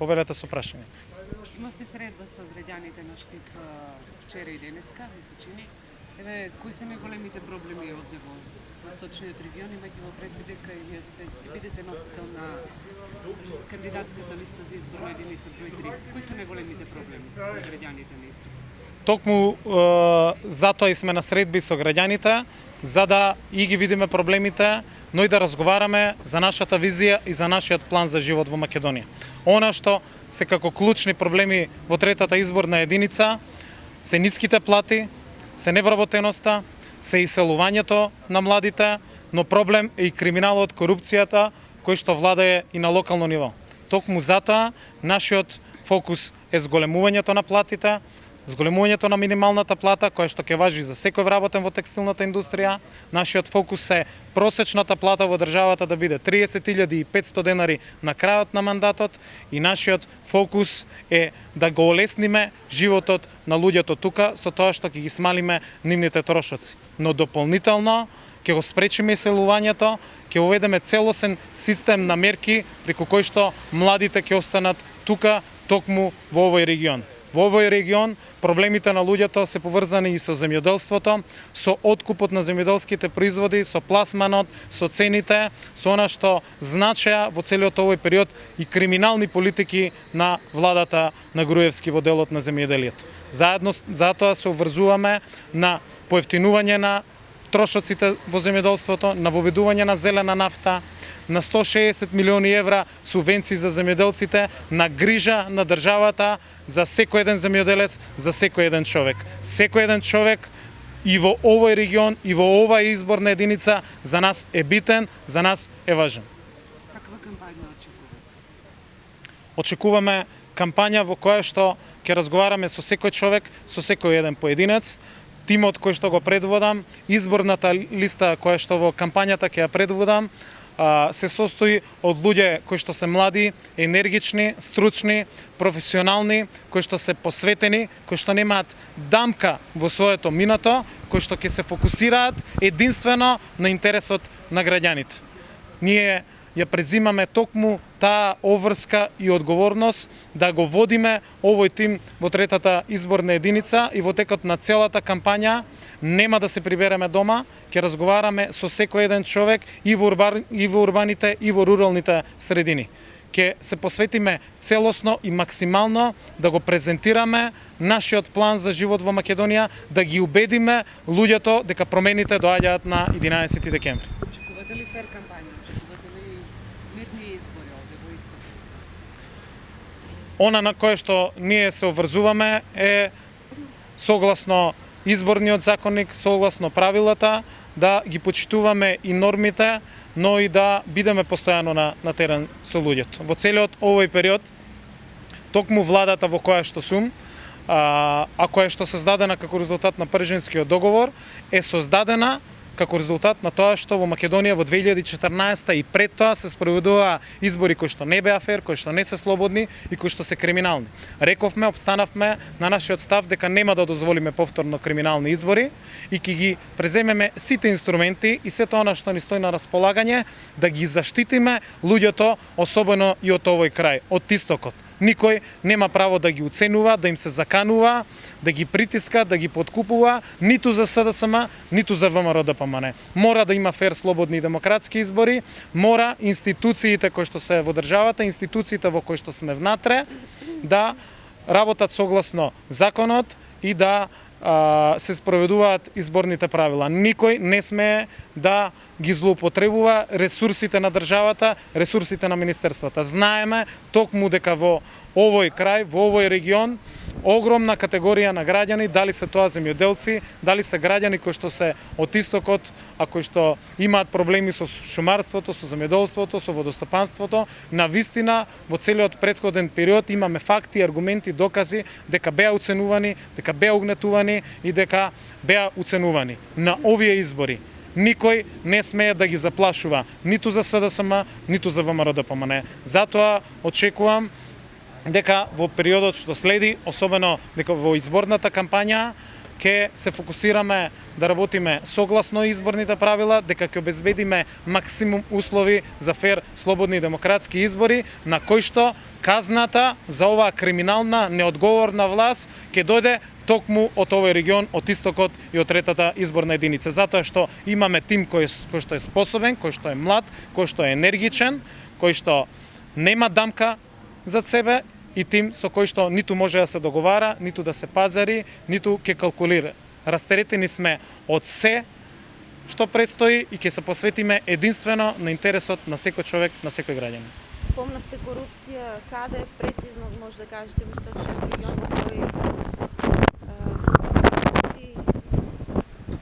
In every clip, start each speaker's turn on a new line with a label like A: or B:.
A: Повелете со прашање.
B: Имавте средба со граѓаните на Штип вчера и денеска, ми се чини. Еве, кои се најголемите проблеми овде во источниот регион, имајќи во предвид дека и вие ќе бидете носител на кандидатската листа за изборна единица број 3. Кои се најголемите проблеми на граѓаните на Исток?
A: Токму затоа и сме на средби со граѓаните, за да и ги видиме проблемите, но и да разговараме за нашата визија и за нашиот план за живот во Македонија. Она што се како клучни проблеми во третата изборна единица се ниските плати, се невработеноста, се иселувањето на младите, но проблем е и криминалот, корупцијата, кој што владае и на локално ниво. Токму затоа нашиот фокус е зголемувањето на платите, зголемувањето на минималната плата, која што ќе важи за секој вработен во текстилната индустрија. Нашиот фокус е просечната плата во државата да биде 30.500 денари на крајот на мандатот и нашиот фокус е да го олесниме животот на луѓето тука со тоа што ќе ги смалиме нивните трошоци. Но дополнително ќе го спречиме иселувањето, ќе уведеме целосен систем на мерки преку кој што младите ќе останат тука токму во овој регион. Во овој регион проблемите на луѓето се поврзани и со земјоделството, со откупот на земјоделските производи, со пласманот, со цените, со она што значеа во целиот овој период и криминални политики на владата на Груевски во делот на земјоделието. Заедно затоа се обврзуваме на поевтинување на трошоците во земјоделството, на воведување на зелена нафта, на 160 милиони евра субвенции за земјоделците, на грижа на државата за секој еден земјоделец, за секој еден човек. Секој еден човек и во овој регион и во оваа изборна единица за нас е битен, за нас е важен.
B: Каква кампања очекувате?
A: Очекуваме кампања во која што ќе разговараме со секој човек, со секој еден поединец. Тимот кој што го предводам, изборната листа која што во кампањата ќе ја предводам, се состои од луѓе кои што се млади, енергични, стручни, професионални, кои што се посветени, кои што немаат дамка во своето минато, кои што ќе се фокусираат единствено на интересот на граѓаните. Ние ја презимаме токму таа обврска и одговорност да го водиме овој тим во третата изборна единица и во текот на целата кампања нема да се прибереме дома, ќе разговараме со секој еден човек и во урбаните и во руралните средини. Ќе се посветиме целосно и максимално да го презентираме нашиот план за живот во Македонија, да ги убедиме луѓето дека промените доаѓаат на 11 декември.
B: Очекувате ли фер кампања? Очекувате ли мирни избори овде во Исток?
A: Она на кое што ние се обврзуваме е согласно изборниот законник, согласно правилата, да ги почитуваме и нормите, но и да бидеме постојано на терен со луѓето. Во целиот овој период, токму владата во која што сум, а која што создадена како резултат на Пржинскиот договор, е создадена како резултат на тоа што во Македонија во 2014 и пред тоа се спроведуваа избори кои што не беа фер, кои што не се слободни и кои што се криминални. Рековме, обстанавме на нашиот став дека нема да дозволиме повторно криминални избори и ќе ги преземеме сите инструменти и сето она што ни стои на располагање да ги заштитиме луѓето, особено и од овој крај, од Истокот. Никој нема право да ги уценува, да им се заканува, да ги притиска, да ги подкупува, ниту за СДСМ, ниту за ВМРО-ДПМН. Мора да има фер, слободни и демократски избори, мора институциите кои што се во државата, институциите во кои што сме внатре, да работат согласно законот и да се спроведуваат изборните правила. Никој не смее да ги злоупотребува ресурсите на државата, ресурсите на министерствата. Знаеме токму дека во овој крај, во овој регион, огромна категорија на граѓани, дали се тоа земјоделци, дали се граѓани кои што се од Истокот, а кои што имаат проблеми со шумарството, со земјоделството, со водостопанството, на вистина во целиот претходен период имаме факти, аргументи, докази дека беа уценувани, дека беа угнетувани и дека беа уценувани. На овие избори никој не смее да ги заплашува ниту за СДСМ, ниту за ВМРО-ДПМН. Затоа очекувам дека во периодот што следи, особено дека во изборната кампања, ќе се фокусираме да работиме согласно изборните правила, дека ќе обезбедиме максимум услови за фер, слободни и демократски избори, на кои што казната за оваа криминална, неодговорна власт ќе дојде токму од овој регион, од истокот и од третата изборна единица. Затоа што имаме тим кој што е способен, кој што е млад, кој што е енергичен, кој што нема дамка зад себе и тим со кој што ниту може да се договара, ниту да се пазари, ниту ќе калкулира. Растеретени сме од се што предстои и ќе се посветиме единствено на интересот на секој човек, на секој граѓанин.
C: Спомнахте корупција, каде прецизно може да кажете во источниот регион во кој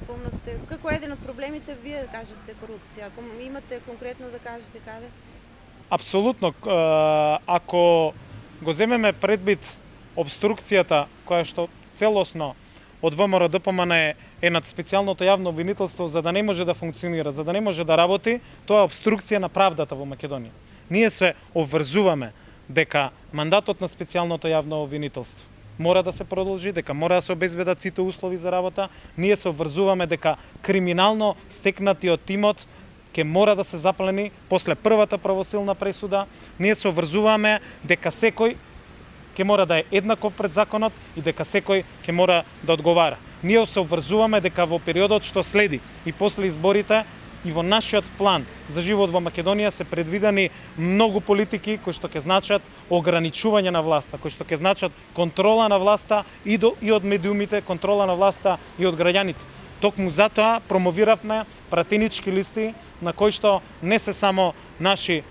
C: спомнахте како еден од проблемите вие кажавте корупција, ако имате конкретно да кажете каде?
A: Апсолутно, ако го земеме предвид обструкцијата која што целосно од ВМРО ДПМН е над специјалното јавно обвинителство за да не може да функционира, за да не може да работи, тоа е обструкција на правдата во Македонија. Ние се обврзуваме дека мандатот на специјалното јавно обвинителство мора да се продолжи, дека мора да се обезбедат сите услови за работа. Ние се обврзуваме дека криминално стекнатиот имот ќе мора да се заплени после првата правосилна пресуда. Ние се обврзуваме дека секој ќе мора да е еднаков пред законот и дека секој ќе мора да одговара. Ние се обврзуваме дека во периодот што следи и после изборите и во нашиот план за живот во Македонија се предвидени многу политики кои што ќе значат ограничување на власта, кои што ќе значат контрола на власта и од медиумите, контрола на власта и од граѓаните. Токму затоа промовиравме пратенички листи на кои што не се само наши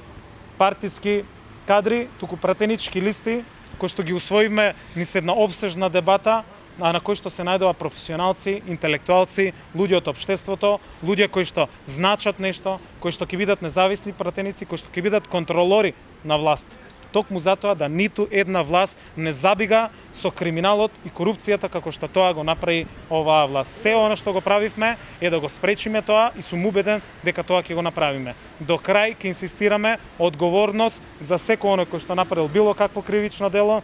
A: партиски кадри, туку пратенички листи кои што ги усвоивме низ една обсежна дебата, а на кои што се најдува професионалци, интелектуалци, луѓе од општеството, луѓе кои што значат нешто, кои што ќе бидат независни пратеници, кои што ќе бидат контролори на власт. Токму затоа да ниту една власт не забига со криминалот и корупцијата како што тоа го направи оваа власт. Се она што го правивме е да го спречиме тоа и сум убеден дека тоа ќе го направиме. До крај ќе инсистираме одговорност за секој оној кој што направил било какво кривично дело,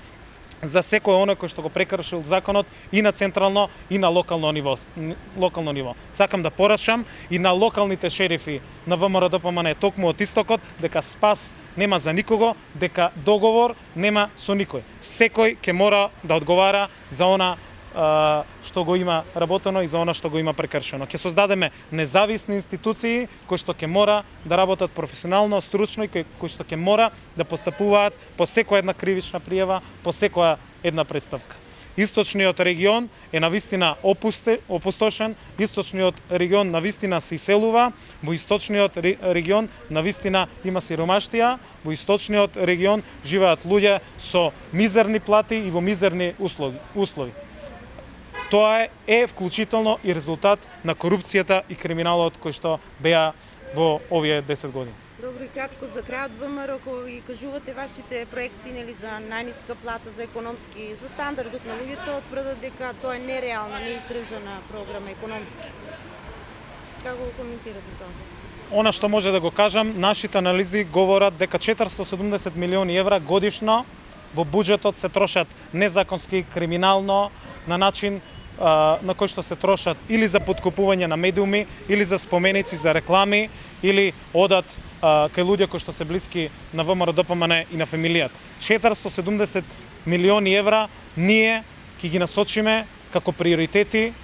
A: за секој оној кој што го прекршил законот и на централно и на локално ниво. Сакам да порачам и на локалните шерифи на ВМРО ДПМН токму од истокот дека спас нема за никого, дека договор нема со никој. Секој ќе мора да одговара за она што го има работено и за она што го има прекршено. Ќе создадеме независни институции кои што ќе мора да работат професионално, стручно и кои што ќе мора да постапуваат по секоја една кривична пријава, по секоја една представка. Источниот регион е навистина опустошен, источниот регион навистина се иселува, во источниот регион навистина има сиромаштија, во источниот регион живеат луѓе со мизерни плати и во мизерни услови. Тоа е вклучително и резултат на корупцијата и криминалот кој што беа во овие 10 години.
C: Добро и кратко за крајот ВМРО, кои кажувате вашите проекции нели за најниска плата, за економски, за стандардот на луѓето, тврдат дека тоа е нереална, неиздржана програма економски. Како го коментирате тоа?
A: Она што може да го кажам, нашите анализи говорат дека 470 милиони евра годишно во буџетот се трошат незаконски, криминално, на начин на кој што се трошат или за подкупување на медиуми, или за споменици за реклами, или одат кај луѓе кои што се блиски на ВМРО ДПМН и на фамилијата. 470 милиони евра ние ќе ги насочиме како приоритети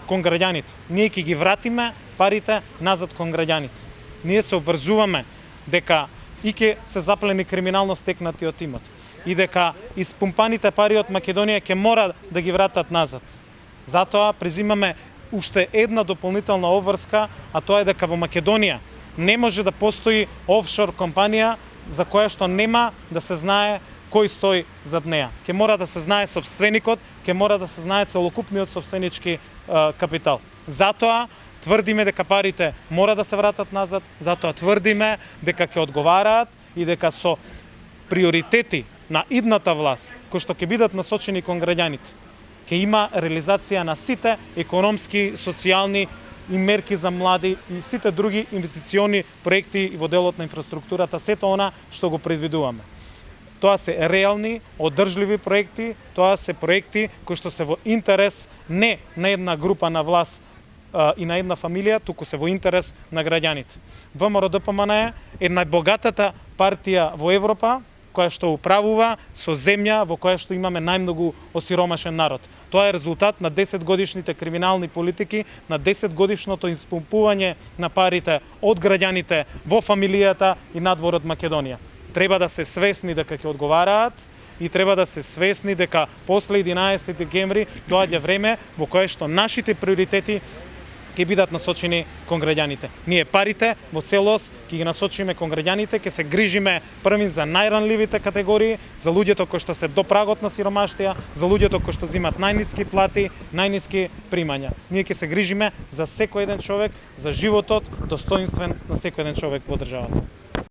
A: кон граѓаните. Ние ќе ги вратиме парите назад кон граѓаните. Ние се обврзуваме дека и ќе се заплени криминално стекнатиот имот и дека испумпаните пари од Македонија ќе мора да ги вратат назад. Затоа презимаме уште една дополнителна обврска, а тоа е дека во Македонија не може да постои офшор компанија за која што нема да се знае кој стои зад неа. Ќе мора да се знае сопственикот, ќе мора да се знае целокупниот сопственички капитал. Затоа тврдиме дека парите мора да се вратат назад, затоа тврдиме дека ќе одговараат и дека со приоритети на идната власт, кои што ќе бидат насочени кон граѓаните, ќе има реализација на сите економски, социјални и мерки за млади и сите други инвестициони проекти во делот на инфраструктурата, сето она што го предвидуваме. Тоа се реални, одржливи проекти, тоа се проекти кои што се во интерес не на една група на власт и на една фамилија, туку се во интерес на граѓаните. ВМРО ДПМН е најбогатата партија во Европа, која што управува со земја во која што имаме најмногу осиромашен народ. Тоа е резултат на 10-годишните криминални политики, на 10-годишното испумпување на парите од граѓаните во фамилијата и надвор од Македонија. Треба да се свесни дека ќе одговараат и треба да се свесни дека после 11 декември доаѓа време во кое што нашите приоритети ќе бидат насочени кон граѓаните. Ние парите во целост ќе ги насочиме кон граѓаните, ќе се грижиме првин за најранливите категории, за луѓето кои што се до прагот на сиромаштија, за луѓето кои што земат најниски плати, најниски примања. Ние ќе се грижиме за секој еден човек, за животот достоинствен на секој еден човек во државата.